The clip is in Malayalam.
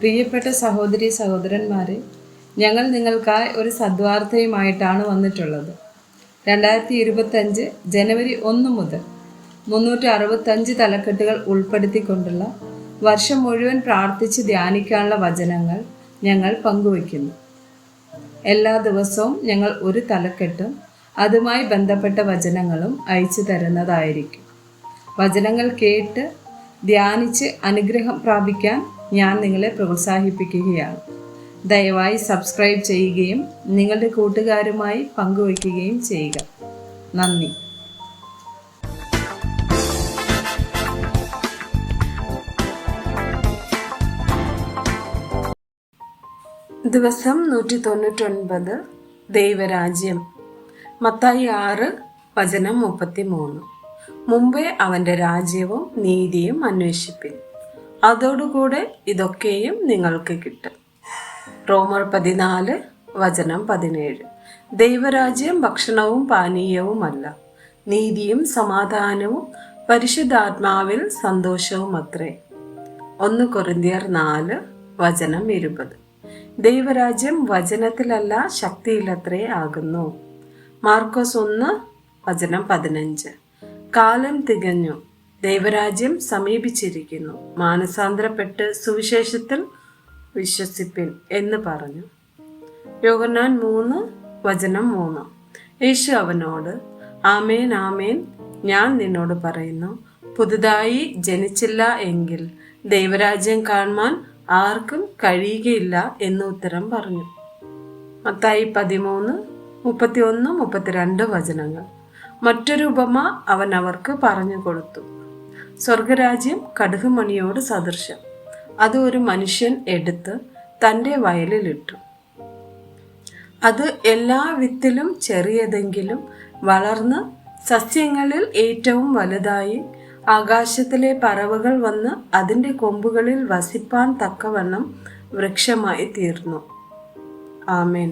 പ്രിയപ്പെട്ട സഹോദരി സഹോദരന്മാരെ, ഞങ്ങൾ നിങ്ങൾക്കായി ഒരു സദ്വാർത്തയുമായിട്ടാണ് വന്നിട്ടുള്ളത്. 2025 ജനുവരി 1 മുതൽ 365 തലക്കെട്ടുകൾ ഉൾപ്പെടുത്തിക്കൊണ്ടുള്ള വർഷം മുഴുവൻ പ്രാർത്ഥിച്ച് ധ്യാനിക്കാനുള്ള വചനങ്ങൾ ഞങ്ങൾ പങ്കുവയ്ക്കുന്നു. എല്ലാ ദിവസവും ഞങ്ങൾ ഒരു തലക്കെട്ടും അതുമായി ബന്ധപ്പെട്ട വചനങ്ങളും അയച്ചു തരുന്നതായിരിക്കും. വചനങ്ങൾ കേട്ട് ധ്യാനിച്ച് അനുഗ്രഹം പ്രാപിക്കാൻ ഞാൻ നിങ്ങളെ പ്രോത്സാഹിപ്പിക്കുകയാണ്. ദയവായി സബ്സ്ക്രൈബ് ചെയ്യുകയും നിങ്ങളുടെ കൂട്ടുകാരുമായി പങ്കുവയ്ക്കുകയും ചെയ്യുക. നന്ദി. ദിവസം 199 ദൈവരാജ്യം. മത്തായി 6 വചനം 33. മുമ്പേ അവന്റെ രാജ്യവും നീതിയും അന്വേഷിപ്പിൻ, അതോടുകൂടെ ഇതൊക്കെയും നിങ്ങൾക്ക് കിട്ടും. റോമർ 14 വചനം 17. ദൈവരാജ്യം ഭക്ഷണവും പാനീയവുമല്ല, നീതിയും സമാധാനവും പരിശുദ്ധാത്മാവിൽ സന്തോഷവും അത്രേ. 1 കൊരിന്ത്യർ 4 വചനം 20. ദൈവരാജ്യം വചനത്തിലല്ല ശക്തിയിലത്രേ ആകുന്നു. മാർക്കോസ് 1 വചനം 15. കാലം തികഞ്ഞു, ദൈവരാജ്യം സമീപിച്ചിരിക്കുന്നു, മാനസാന്തരപ്പെട്ട് സുവിശേഷത്തിൽ വിശ്വസിപ്പിൻ എന്ന് പറഞ്ഞു. യോഹന്നാൻ 3 വചനം 3. യേശു അവനോട്, ആമേൻ ആമേൻ, ഞാൻ നിന്നോട് പറയുന്നു, പുതുതായി ജനിച്ചില്ല എങ്കിൽ ദൈവരാജ്യം കാണുവാൻ ആർക്കും കഴിയുകയില്ല എന്ന് ഉത്തരം പറഞ്ഞു. മത്തായി 13 31 32 വചനങ്ങൾ. മറ്റൊരു ഉപമ അവൻ അവർക്ക് പറഞ്ഞു കൊടുത്തു. സ്വർഗരാജ്യം കടുകുമണിയോട് സദൃശം. അത് ഒരു മനുഷ്യൻ എടുത്ത് തൻ്റെ വയലിലിട്ടു. അത് എല്ലാ വിത്തിലും ചെറിയതെങ്കിലും വളർന്ന് സസ്യങ്ങളിൽ ഏറ്റവും വലുതായി ആകാശത്തിലെ പറവകൾ വന്ന് അതിൻ്റെ കൊമ്പുകളിൽ വസിപ്പാൻ തക്കവണ്ണം വൃക്ഷമായി തീർന്നു. ആമേൻ.